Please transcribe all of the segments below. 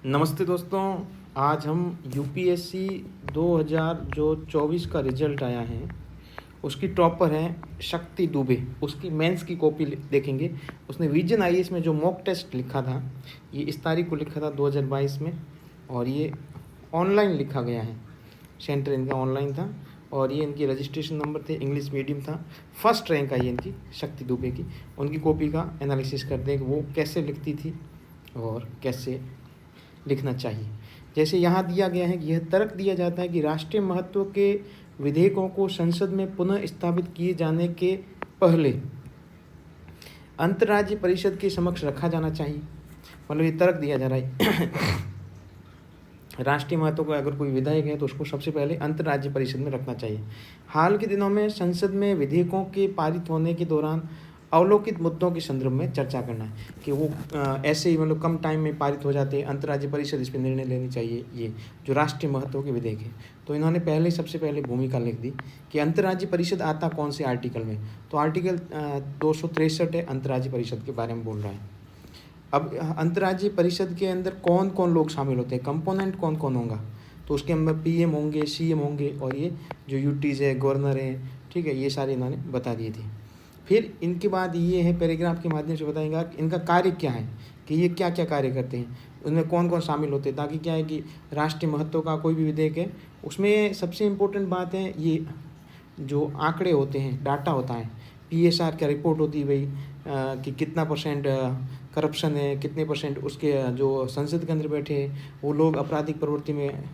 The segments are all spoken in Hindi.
नमस्ते दोस्तों। आज हम यूपीएससी 2024 का रिजल्ट आया है, उसकी टॉपर हैं शक्ति दुबे। उसकी मेंस की कॉपी देखेंगे। उसने विजन आईएएस में जो मॉक टेस्ट लिखा था, ये इस तारीख को लिखा था 2022 में, और ये ऑनलाइन लिखा गया है। सेंटर इनका ऑनलाइन था और ये इनकी रजिस्ट्रेशन नंबर थे, इंग्लिश मीडियम था। फर्स्ट रैंक आई इनकी शक्ति दुबे की। उनकी कॉपी का एनालिसिस करते हैं कि वो कैसे लिखती थी और कैसे लिखना चाहिए। जैसे यहाँ दिया गया है कि यह तर्क दिया जाता है कि राष्ट्रीय महत्व के विधेयकों को संसद में पुनः स्थापित किए जाने के पहले अंतर्राज्यीय परिषद के समक्ष रखा जाना चाहिए। मतलब ये तर्क दिया जा रहा है राष्ट्रीय महत्व का अगर कोई विधेयक है तो उसको सबसे पहले अंतर्राज्यीय परिषद में रखना चाहिए। हाल के दिनों में संसद में विधेयकों के पारित होने के दौरान अवलोकित मुद्दों के संदर्भ में चर्चा करना है कि वो ऐसे ही मतलब कम टाइम में पारित हो जाते हैं। अंतर्राज्यीय परिषद इस पर निर्णय लेनी चाहिए, ये जो राष्ट्रीय महत्व के विधेयक है। तो इन्होंने सबसे पहले भूमिका लिख दी कि अंतर्राज्यीय परिषद आता कौन से आर्टिकल में। तो आर्टिकल 263 है, अंतर्राज्यीय परिषद के बारे में बोल रहा है। अब अंतर्राज्यीय परिषद के अंदर कौन कौन लोग शामिल होते हैं, कंपोनेंट कौन कौन होगा। तो उसके अंदर पीएम होंगे, सीएम होंगे, और ये जो यूटीज है, गवर्नर है, ठीक है, ये सारे इन्होंने बता दिए थे। फिर इनके बाद ये है, पैराग्राफ के माध्यम से बताएंगा कि इनका कार्य क्या है, कि ये क्या क्या कार्य करते हैं, उनमें कौन कौन शामिल होते हैं। ताकि क्या है कि राष्ट्रीय महत्व का कोई भी विधेयक है उसमें सबसे इम्पोर्टेंट बात है ये जो आंकड़े होते हैं, डाटा होता है, पीएसआर क्या रिपोर्ट होती है भाई, कि कितना परसेंट करप्शन है, कितने परसेंट उसके जो संसद के अंदर बैठे हैं वो लोग आपराधिक प्रवृत्ति में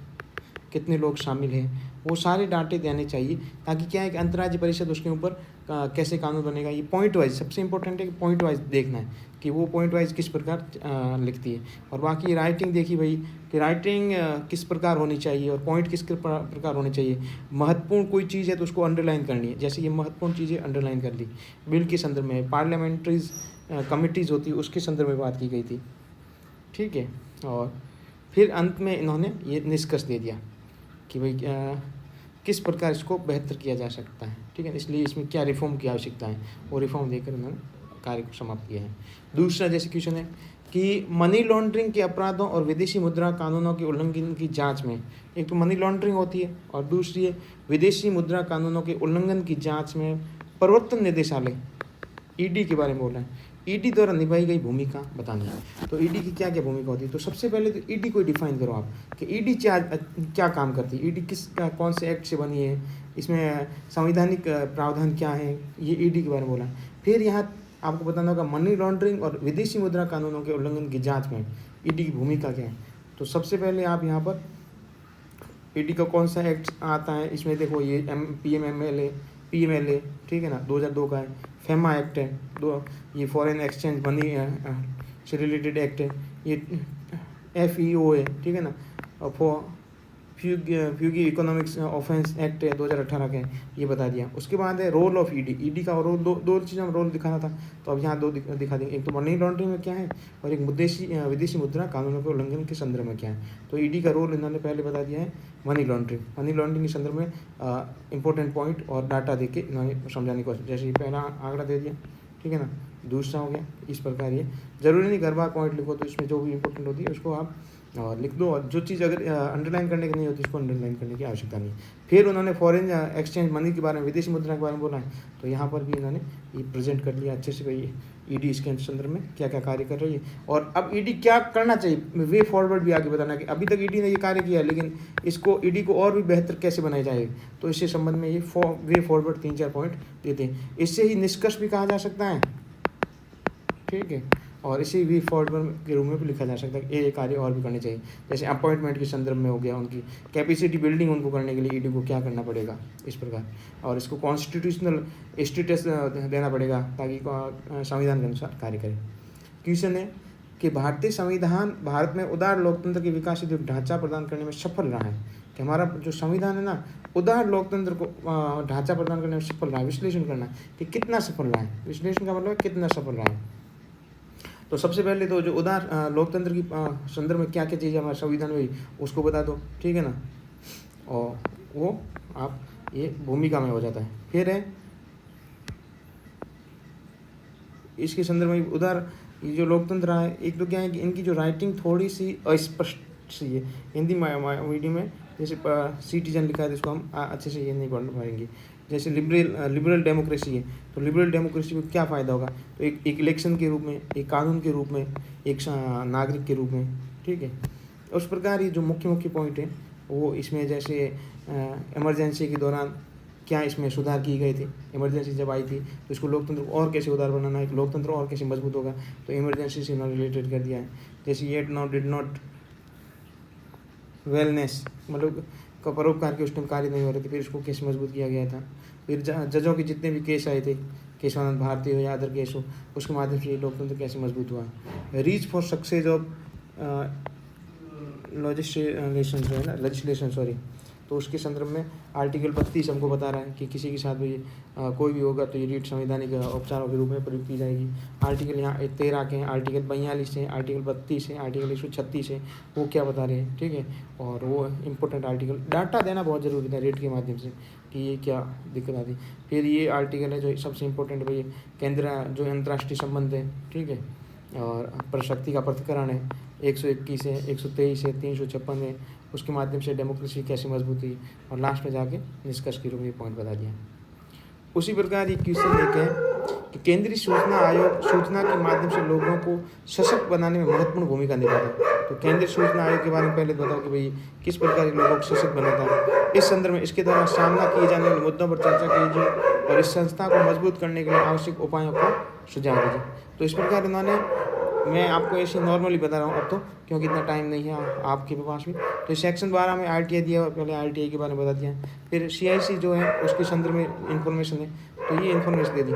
कितने लोग शामिल हैं, वो सारे डाटे देने चाहिए। ताकि क्या है कि अंतर्राज्यीय परिषद उसके ऊपर कैसे कानून बनेगा, ये पॉइंट वाइज सबसे इंपॉर्टेंट है कि पॉइंट वाइज देखना है कि वो पॉइंट वाइज किस प्रकार लिखती है। और बाकी राइटिंग देखी भाई कि राइटिंग किस प्रकार होनी चाहिए और पॉइंट किस प्रकार होने चाहिए। महत्वपूर्ण कोई चीज़ है तो उसको अंडरलाइन करनी है, जैसे ये महत्वपूर्ण चीज़ें अंडरलाइन कर ली। बिल के संदर्भ में पार्लियामेंट्रीज कमिटीज़ होती है उसके संदर्भ में बात की गई थी, ठीक है। और फिर अंत में इन्होंने ये निष्कर्ष दे दिया कि भाई किस प्रकार इसको बेहतर किया जा सकता है, ठीक है। इसलिए इसमें क्या रिफॉर्म की आवश्यकता है, वो रिफॉर्म देकर उन्होंने कार्य को समाप्त किया है। दूसरा जैसे क्वेश्चन है कि मनी लॉन्ड्रिंग के अपराधों और विदेशी मुद्रा कानूनों के उल्लंघन की जांच में, एक तो मनी लॉन्ड्रिंग होती है और दूसरी है विदेशी मुद्रा कानूनों के उल्लंघन की जांच में प्रवर्तन निदेशालय ईडी के बारे में बोल रहा है। ईडी द्वारा निभाई गई भूमिका बतानी है। तो ईडी की क्या क्या भूमिका होती है। तो सबसे पहले तो ईडी को डिफाइन करो आप कि ईडी क्या काम करती है, ईडी कौन से एक्ट से बनी है, इसमें संवैधानिक प्रावधान क्या है, ये ईडी के बारे में बोला है। फिर यहाँ आपको बताना होगा मनी लॉन्ड्रिंग और विदेशी मुद्रा कानूनों के उल्लंघन की जाँच में ईडी की भूमिका क्या है। तो सबसे पहले आप यहाँ पर ईडी का कौन सा एक्ट आता है, इसमें देखो ये पीएमएलए, ठीक है ना, 2002 का है। फेमा एक्ट है, ये फॉरेन एक्सचेंज मनी से रिलेटेड एक्ट है। ये एफईओ है, ठीक है ना, और फ्यूगी इकोनॉमिक्स ऑफेंस एक्ट है 2018 का है, ये बता दिया। उसके बाद है रोल ऑफ ईडी का रोल, दो चीज़ों में रोल दिखाना था, तो अब यहाँ दो दिखा देंगे। एक तो मनी लॉन्ड्रिंग में क्या है और एक विदेशी मुद्रा कानूनों के उल्लंघन के संदर्भ में क्या है। तो ईडी का रोल इन्होंने पहले बता दिया है मनी लॉन्ड्रिंग के संदर्भ में इंपॉर्टेंट पॉइंट और डाटा देके इन्होंने समझाने की कोशिश। जैसे पहला आंकड़ा दे दिया, ठीक है ना, दूसरा हो गया इस प्रकार। ये जरूरी नहीं घर बार पॉइंट लिखो, तो इसमें जो भी इंपॉर्टेंट होती है उसको आप लिख दो, और जो चीज़ अगर अंडरलाइन करने की नहीं होती उसको अंडरलाइन करने की आवश्यकता नहीं। फिर उन्होंने फॉरेन एक्सचेंज मनी के बारे में, विदेशी मुद्रा के बारे में बोला है, तो यहाँ पर भी इन्होंने ये प्रेजेंट कर लिया अच्छे से भाई ईडी इसके संदर्भ में क्या क्या कार्य कर रही है और अब ईडी क्या करना चाहिए, वे फॉरवर्ड भी आगे बताना कि अभी तक ईडी ने ये कार्य किया है लेकिन इसको ईडी को और भी बेहतर कैसे बनाया जाए। तो इससे संबंध में ये वे फॉरवर्ड 3-4 पॉइंट देते हैं। इससे ही निष्कर्ष भी कहा जा सकता है, ठीक है, और इसी वी फॉरवर्ड के रूप में भी लिखा जा सकता है ये कार्य और भी करने चाहिए। जैसे अपॉइंटमेंट के संदर्भ में हो गया, उनकी कैपेसिटी बिल्डिंग उनको करने के लिए ईडी को क्या करना पड़ेगा इस प्रकार, और इसको कॉन्स्टिट्यूशनल स्टेटस देना पड़ेगा ताकि संविधान के अनुसार कार्य करे। क्वेश्चन है कि भारतीय संविधान भारत में उदार लोकतंत्र के विकास हेतु ढांचा प्रदान करने में सफल रहा है, कि हमारा जो संविधान है ना उदार लोकतंत्र को ढांचा प्रदान करने में सफल रहा है। विश्लेषण करना कि कितना सफल रहा है, विश्लेषण का मतलब कितना सफल रहा है। तो सबसे पहले तो जो उदार लोकतंत्र की संदर्भ में क्या क्या चीज़ें हमारे संविधान में उसको बता दो, ठीक है ना, और वो आप ये भूमिका में हो जाता है। फिर है इसके संदर्भ में उदार ये जो लोकतंत्र रहा है, एक तो क्या है कि इनकी जो राइटिंग थोड़ी सी अस्पष्ट सी है हिंदी मीडियम में। जैसे सिटीजन लिखा है तो इसको हम अच्छे से ये नहीं पढ़ पाएंगे। जैसे लिबरल डेमोक्रेसी है, तो लिबरल डेमोक्रेसी में क्या फ़ायदा होगा, तो एक इलेक्शन के रूप में, एक कानून के रूप में, एक नागरिक के रूप में, ठीक है। उस प्रकार ये जो मुख्य मुख्य पॉइंट हैं वो इसमें, जैसे इमरजेंसी के दौरान क्या इसमें सुधार किए गए थे, इमरजेंसी जब आई थी तो इसको लोकतंत्र को और कैसे उदार बनाना है, लोकतंत्र और कैसे मजबूत होगा, तो इमरजेंसी से इन्होंने रिलेटेड कर दिया है। जैसे yet now did not wellness, मतलब परोपकार के उस टाइम कार्य नहीं हो रहे थे, फिर इसको कैसे मजबूत किया गया था। फिर जजों के जितने भी केस आए थे, केशवानंद भारती हो या अदर केस हो, उसके माध्यम से ये लोकतंत्र कैसे मजबूत हुआ। Reach for success of legislation sorry, तो उसके संदर्भ में आर्टिकल 32 हमको बता रहा है कि किसी के साथ भी कोई भी होगा तो ये रीट संवैधानिक उपचारों के रूप में प्रयोग की जाएगी। आर्टिकल यहाँ 13 के हैं, आर्टिकल 42 है, आर्टिकल 32 है, आर्टिकल 136 है, वो क्या बता रहे हैं, ठीक है। और वो इम्पोर्टेंट आर्टिकल, डाटा देना बहुत ज़रूरी था रेट के माध्यम से कि ये क्या दिक्कत आती। फिर ये आर्टिकल है जो सबसे इम्पोर्टेंट भाई, केंद्र जो अंतर्राष्ट्रीय संबंध है, ठीक है, और प्रशक्ति का पृथक्करण है, 121 है, 123 है, 356 है, उसके माध्यम से डेमोक्रेसी कैसे मजबूत हुई, और लास्ट में जाके निष्कर्ष के रूप में पॉइंट बता दिया। उसी प्रकार एक क्वेश्चन लेके है कि केंद्रीय सूचना आयोग सूचना के माध्यम से लोगों को सशक्त बनाने में महत्वपूर्ण भूमिका निभाता है। तो केंद्रीय सूचना आयोग के बारे में पहले बताओ कि भाई किस प्रकार लोगों को सशक्त बनाता है। इस संदर्भ में इसके द्वारा सामना किए जाने वाले मुद्दों पर चर्चा कीजिए और इस संस्था को मजबूत करने के लिए आवश्यक उपायों को सुझाव दीजिए। तो इस प्रकार इन्होंने, मैं आपको ऐसे नॉर्मली बता रहा हूँ अब तो, क्योंकि इतना टाइम नहीं है आपके पास में। तो सेक्शन 12 में RTI दिया और पहले RTI के बारे में बता दिया। फिर CIC जो है उसके संदर्भ में इंफॉर्मेशन है, तो ये इन्फॉर्मेशन दे दी।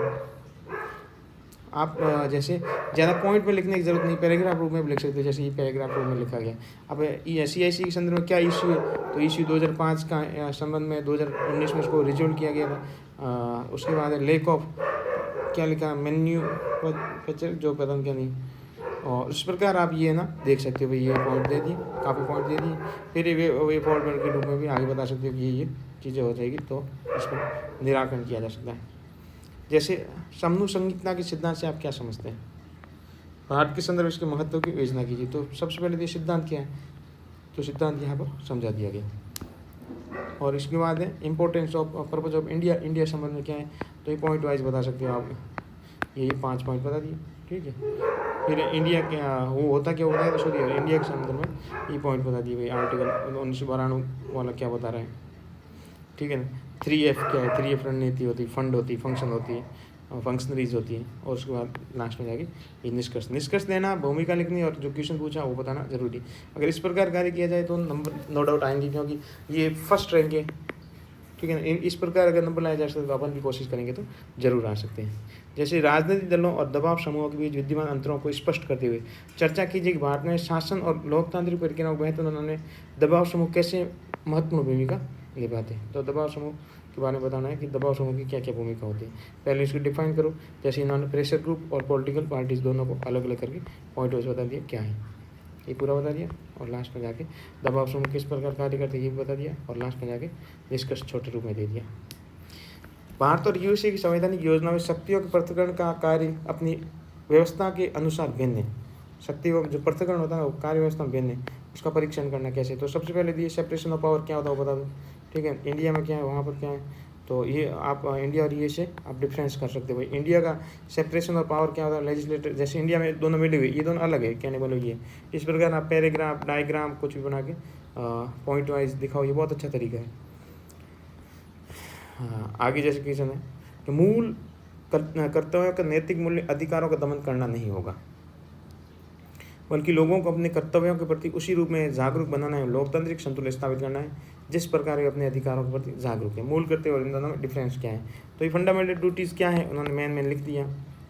आप जैसे ज़्यादा पॉइंट में लिखने की जरूरत नहीं, पैराग्राफ रूप में भी लिख सकते हो, जैसे ये पैराग्राफ रूप में लिखा गया। अब CIC के संदर्भ में क्या इशू है, तो इशू 2005 का संबंध में 2019 में उसको रिजोल्व किया गया था। उसके बाद लेक ऑफ क्या लिखा, मेन्यू जो पता नहीं क्या नहीं, और इस प्रकार आप ये ना देख सकते हो भाई, ये पॉइंट दे दिए, काफ़ी पॉइंट दे दिए। फिर वे पॉइंट के रूप में भी आगे बता सकते हो कि ये चीज़ें हो जाएगी, तो इसमें निराकरण किया जा सकता है। जैसे समूह संहिता के सिद्धांत से आप क्या समझते हैं, भारत के संदर्भ इसके महत्व की विवेचना कीजिए। तो सबसे पहले ये सिद्धांत क्या है, तो सिद्धांत यहाँ पर समझा दिया गया। और इसके बाद है importance of purpose of India, India संबंध में क्या है, तो ये पॉइंट वाइज बता सकते हो आप, ये 5 पॉइंट बता दिए, ठीक है। फिर इंडिया क्या वो होता क्या होता है, तो सॉरी इंडिया के संदर्भ में ये पॉइंट बता दिए भाई, आर्टिकल 1992 वाला क्या बता रहा है, ठीक है ना। 3F क्या है, 3F रणनीति होती है, फंड होती है, फंक्शन होती है, फंक्शनरीज होती है, और उसके बाद लास्ट में जाके ये निष्कर्ष देना, भूमिका लिखनी, और जो क्वेश्चन पूछा वो बताना जरूरी। अगर इस प्रकार कार्य किया जाए तो नंबर नो डाउट आएंगे, क्योंकि ये फर्स्ट रैंक है, ठीक है ना। इस प्रकार अगर नंबर लाया जा सकता है तो अपन भी कोशिश करेंगे तो जरूर आ सकते हैं। जैसे राजनीतिक दलों और दबाव समूहों के बीच विद्यमान अंतरों को स्पष्ट करते हुए चर्चा कीजिए कि भारत में शासन और लोकतांत्रिक प्रक्रियाओं को बेहतर बनाने में दबाव समूह कैसे महत्वपूर्ण भूमिका निभाते हैं। तो दबाव समूह के बारे में बताना है कि दबाव समूह की क्या क्या भूमिका होती है, पहले इसको डिफाइन करो। जैसे इन्होंने प्रेशर ग्रुप और पॉलिटिकल पार्टीज दोनों को अलग अलग करके पॉइंट वाइज बता दिया क्या है, ये पूरा बता दिया। और लास्ट में जाके दबाव समूह किस प्रकार कार्य करते हैं ये भी बता दिया, और लास्ट में जाके निष्कर्ष छोटे रूप में दे दिया। भारत और USA की संवैधानिक योजना में शक्तियों के पृथक्करण का कार्य अपनी व्यवस्था के अनुसार भिन्न है। शक्तियों का जो पृथक्करण होता है वो कार्य व्यवस्था में भिन्न है, उसका परीक्षण करना कैसे। तो सबसे पहले दिए सेपरेशन ऑफ पावर क्या होता है वो बता दो, ठीक है। इंडिया में क्या है, वहाँ पर क्या है, तो ये आप इंडिया और USA आप डिफरेंस कर सकते हो भाई। इंडिया का सेपरेशन ऑफ पावर क्या होता है, लेजिस्लेटिव, जैसे इंडिया में दोनों मिले हुए, ये दोनों अलग है, कहने बोलो ये। इस प्रकार आप पैराग्राफ डायग्राम कुछ भी बना के पॉइंट वाइज दिखाओ, ये बहुत अच्छा तरीका है। हाँ, आगे जैसे क्वेश्चन है कि मूल कर्तव्यों का नैतिक मूल्य अधिकारों का दमन करना नहीं होगा, बल्कि लोगों को अपने कर्तव्यों के प्रति उसी रूप में जागरूक बनाना है, लोकतांत्रिक संतुलन स्थापित करना है जिस प्रकार वे अपने अधिकारों के प्रति जागरूक है। मूल कर्तव्य और इन दोनों में डिफरेंस क्या है, तो ये फंडामेंटल ड्यूटीज़ क्या है उन्होंने मेन लिख दिया,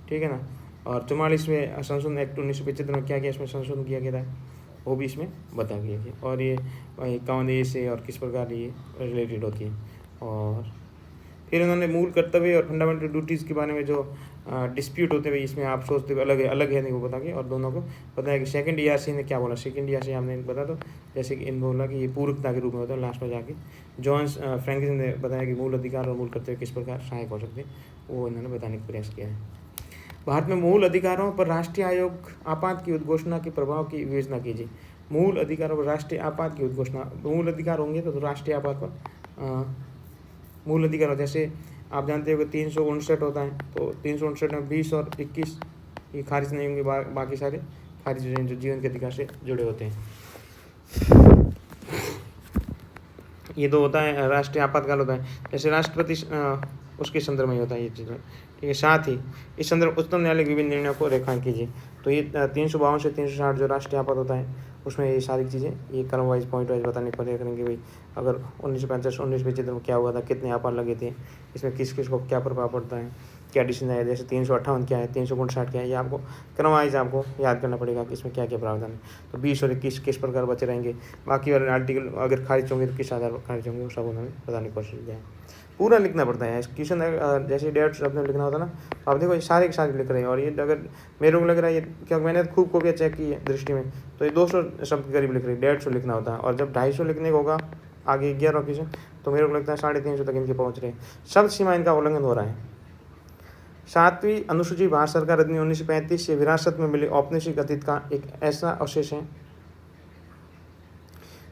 ठीक है ना। और 44वें संशोधन एक्ट 1975 में क्या किया, इसमें संशोधन किया गया था, वो भी इसमें बता दिया गया। और ये कौन देश है और किस प्रकार ये रिलेटेड होती है। और फिर उन्होंने मूल कर्तव्य और फंडामेंटल ड्यूटीज़ के बारे में जो डिस्प्यूट होते हुए इसमें आप सोचते हो अलग है नहीं, वो बता के, और दोनों को बताया कि सेकंड ERC ने क्या बोला, सेकंड ERC आपने बता दो, जैसे कि इन बोला कि ये पूरकता के रूप में होता है। लास्ट में जाके जॉन फ्रैंकलिन ने बताया कि मूल अधिकार और मूल कर्तव्य किस प्रकार सहायक हो सकते हैं, वो इन्होंने बताने का प्रयास किया है। भारत में मूल अधिकारों पर राष्ट्रीय आयोग आपात की उद्घोषणा के प्रभाव की विवेचना कीजिए। मूल अधिकारों पर राष्ट्रीय आपात की उद्घोषणा, मूल अधिकार होंगे तो राष्ट्रीय आपात पर मूल अधिकार, जैसे आप जानते हो कि 359 होता है, तो 359 में 20 और 21 ये खारिज नहीं होंगे, बाकी सारे खारिज हो जाएंगे जो जीवन के अधिकार से जुड़े होते हैं। ये तो होता है राष्ट्रीय आपातकाल होता है, जैसे राष्ट्रपति उसके संदर्भ में होता है ये चीज़, ठीक है। साथ ही इस संदर्भ उच्चतम न्यायालय के विभिन्न निर्णयों को रेखांकित कीजिए। तो ये 352 से 360 जो राष्ट्रीय आपात होता है उसमें ये सारी चीज़ें ये क्रम वाइज पॉइंट वाइज बताने पड़ेगा करेंगे भाई, अगर 1965 1975 में क्या हुआ था, कितने आपात लगे थे, इसमें किस किस को क्या प्रभाव पड़ता है, क्या डिसीजन आया, जैसे 358 क्या है, 359 क्या है, ये आपको क्रम वाइज आपको याद करना पड़ेगा कि इसमें क्या क्या प्रावधान है। तो 20 और 21 किस प्रकार बचे रहेंगे, बाकी वाले आर्टिकल अगर खारिज होंगे तो किस आधार पर खारिज होंगे, वो सब उन्होंने बताने की कोशिश किया है। पूरा लिखना पड़ता है क्वेश्चन, जैसे डेट शब्द में लिखना होता है ना, तो आप देखो ये सारे के सारे लिख रहे हैं। और ये अगर मेरे को लग रहा है ये क्या, मैंने खूब कॉपियाँ चेक की है दृष्टि में, तो ये 200 शब्द के करीब लिख रही है, 150 लिखना होता है। और जब 250 लिखने का होगा आगे 11 क्वेश्चन, तो मेरे को लगता है 350 तक इनके पहुँच रहे हैं। शब्द सीमा इनका उल्लंघन हो रहा है। 7वीं अनुसूची भारत सरकार अधिनियम 1935 से विरासत में मिले औपनिवेशिक अतीत का एक ऐसा अवशेष है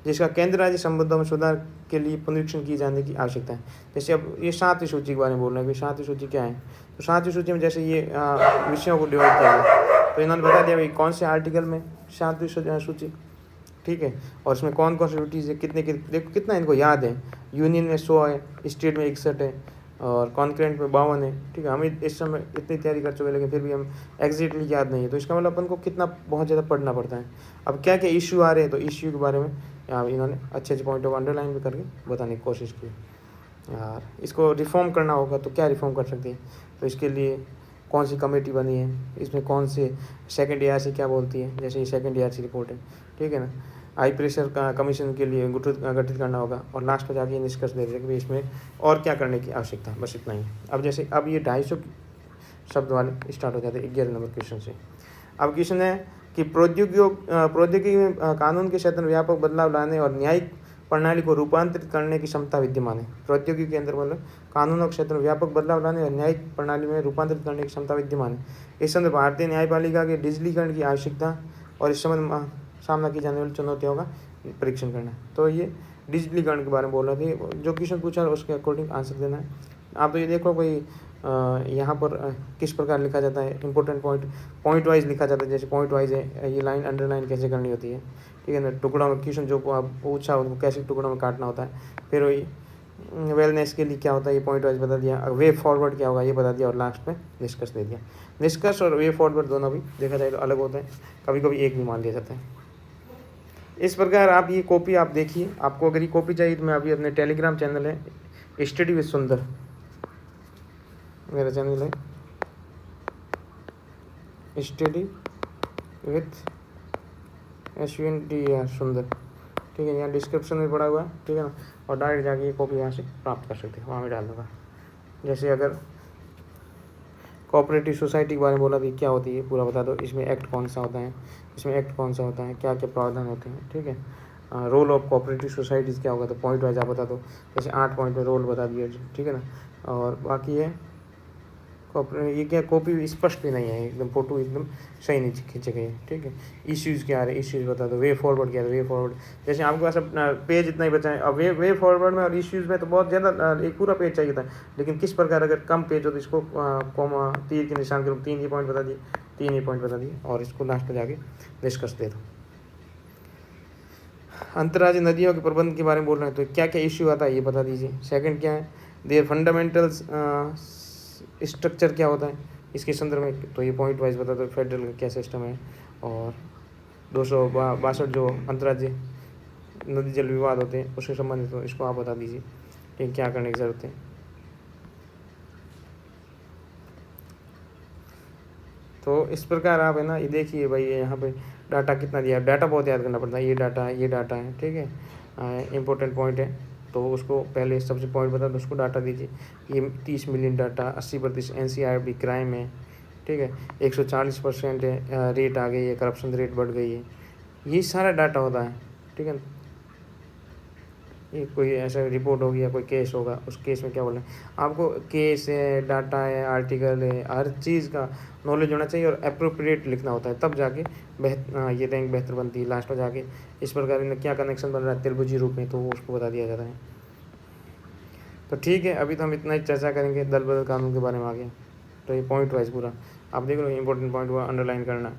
जिसका केंद्र राज्य संबंधों में सुधार के लिए पुनरीक्षण किए जाने की आवश्यकता है। जैसे अब ये 7वीं सूची के बारे में बोल रहे हैं कि 7वीं सूची क्या है, तो 7वीं सूची में जैसे ये विषयों को डिवाइड किया गया, तो इन्होंने बता दिया भाई कौन से आर्टिकल में 7वीं सूची, ठीक है, और इसमें कौन कौन सी ड्यूटीज़ है, कितने देखो कितना इनको याद है। यूनियन में 100 है, स्टेट में 61 है, और कॉन्करेंट में 52 है, ठीक है। हम इस समय इतनी तैयारी कर चुके हैं लेकिन फिर भी हम एग्जैक्टली याद नहीं है, तो इसका मतलब अपन को कितना बहुत ज़्यादा पढ़ना पड़ता है। अब क्या क्या इश्यू आ रहे हैं, तो इश्यू के बारे में यहाँ इन्होंने अच्छे अच्छे पॉइंटों को अंडरलाइन भी करके बताने की कोशिश की। यार इसको रिफॉर्म करना होगा तो क्या रिफॉर्म कर सकते हैं, तो इसके लिए कौन सी कमेटी बनी है, इसमें कौन से सेकंड ARC क्या बोलती है, जैसे ये सेकंड ARC रिपोर्ट है, ठीक है ना। हाई प्रेशर का कमीशन के लिए गठित करना होगा, और लास्ट में जाके ये निष्कर्ष दे देगा कि इसमें और क्या करने की आवश्यकता है, बस इतना ही। अब जैसे अब ये 250 शब्द वाले स्टार्ट हो जाते हैं 11 नंबर क्वेश्चन से। अब क्वेश्चन है कि प्रौद्योगिकी में कानून के क्षेत्र में व्यापक बदलाव लाने और न्यायिक प्रणाली को रूपांतरित करने की क्षमता विद्यमान है। प्रौद्योगिकी के अंदर मतलब कानूनों के क्षेत्र में व्यापक बदलाव लाने और न्यायिक प्रणाली में रूपांतरित करने की क्षमता विद्यमान है। इस संदर्भ भारतीय न्यायपालिका के डिजिटलीकरण की आवश्यकता और इस संबंध में सामना की जाने वाली चुनौतियों का परीक्षण करना है। तो ये डिजिटलीकरण के बारे में बोल रहे थे, जो क्वेश्चन पूछा उसके अकॉर्डिंग आंसर देना है। आप तो ये देखो भाई यहाँ पर किस प्रकार लिखा जाता है, इंपॉर्टेंट पॉइंट वाइज लिखा जाता है, जैसे पॉइंट वाइज है, ये लाइन अंडरलाइन कैसे करनी होती है, ठीक है ना। टुकड़ों में क्वेश्चन जो आप पूछा उनको कैसे टुकड़ों में काटना होता है, फिर वही वेलनेस के लिए क्या होता है ये पॉइंट वाइज बता दिया, वे फॉरवर्ड क्या होगा ये बता दिया, और लास्ट में निष्कर्ष दे दिया। निष्कर्ष और वे फॉरवर्ड दोनों भी देखा जाए तो अलग होते हैं, कभी कभी एक भी मान लिया जाता है। इस प्रकार आप ये कॉपी आप देखिए, आपको अगर ये कॉपी चाहिए तो मैं अभी अपने टेलीग्राम चैनल है स्टडी विद सुंदर, मेरा चैनल है स्टडी विथ SUNDER सुंदर, ठीक है, यहाँ डिस्क्रिप्शन में पड़ा हुआ है, ठीक है ना। और डायरेक्ट जाके ये कॉपी यहाँ से प्राप्त कर सकते हैं, वहाँ में डाल दूँगा। जैसे अगर कोऑपरेटिव सोसाइटी के बारे में बोला भी क्या होती है पूरा बता दो, इसमें एक्ट कौन सा होता है, इसमें एक्ट कौन सा होता है, क्या क्या प्रावधान होते हैं, ठीक है। रोल ऑफ कोऑपरेटिव सोसाइटीज़ क्या होगा, तो पॉइंट वाइज आप बता दो, जैसे 8 पॉइंट में रोल बता दिया, ठीक है ना। और बाकी है ये क्या कॉपी स्पष्ट भी नहीं है, एकदम फोटो एकदम सही नहीं खींचे गए, ठीक है। इश्यूज़ क्या आ रहे हैं, इश्यूज़ बता दो, वे फॉरवर्ड क्या है, वे फॉरवर्ड जैसे आपके पास अपना पेज इतना ही बचा है। अब वे फॉरवर्ड में और इश्यूज़ में तो बहुत ज़्यादा एक पूरा पेज चाहिए था, लेकिन किस प्रकार अगर कम पेज हो तो इसको कॉमा तीर के निशान के रूप 3 ही पॉइंट बता दिए, 3 ही पॉइंट बता दिए, और इसको लास्ट में जाके डिस्कस दे दो। अंतर्राज्यीय नदियों के प्रबंध के बारे में बोल रहे हैं, तो क्या क्या इश्यू आता है ये बता दीजिए। सेकंड क्या है, देयर फंडामेंटल्स स्ट्रक्चर क्या होता है इसके संदर्भ में, तो ये पॉइंट वाइज बता दो, फेडरल का क्या सिस्टम है। और 262 जो अंतर्राज्यीय नदी जल विवाद होते हैं उससे संबंधित हो, इसको आप बता दीजिए कि क्या करने की ज़रूरत है। तो इस प्रकार आप है ना ये देखिए भाई, यहाँ पे डाटा कितना दिया, डाटा बहुत याद करना पड़ता है, ये डाटा है, ठीक है, इंपॉर्टेंट पॉइंट है, तो उसको पहले सबसे पॉइंट बता दो, उसको डाटा दीजिए। ये 30 मिलियन डाटा, 80% NCRB क्राइम है, ठीक है, 140% है रेट आ गई है, करप्शन रेट बढ़ गई है, ये सारा डाटा होता है, ठीक है। ये कोई ऐसा रिपोर्ट होगी या कोई केस होगा, उस केस में क्या बोलना है। आपको केस है, डाटा है, आर्टिकल है, हर चीज़ का नॉलेज होना चाहिए और एप्रोप्रिएट लिखना होता है, तब जाके ये रैंक बेहतर बनती है। लास्ट में जाके इस प्रकार इनका क्या कनेक्शन बन रहा है त्रिभुजी रूप में, तो वो उसको बता दिया जाता है। तो ठीक है, अभी तो हम इतना ही चर्चा करेंगे, दल बदल कानून के बारे में आ गया। तो ये पॉइंट वाइज पूरा आप देख लो, इंपॉर्टेंट पॉइंट हुआ अंडरलाइन करना।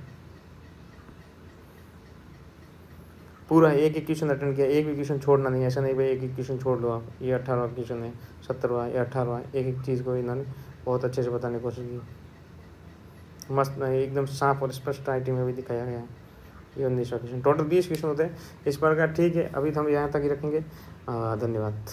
पूरा एक एक क्वेश्चन अटेंड किया, एक भी क्वेश्चन छोड़ना नहीं, ऐसा नहीं भाई एक एक क्वेश्चन छोड़ लो आप, ये 18वां क्वेश्चन है, 17वां या 18वां, एक एक चीज़ को इन्होंने बहुत अच्छे से बताने की कोशिश की। मस्त एकदम साफ और स्पष्ट राइटिंग में भी दिखाया गया है। ये 19वां क्वेश्चन, टोटल 20 क्वेश्चन होते हैं इस प्रकार। ठीक है, अभी तो हम यहाँ तक ही रखेंगे। धन्यवाद।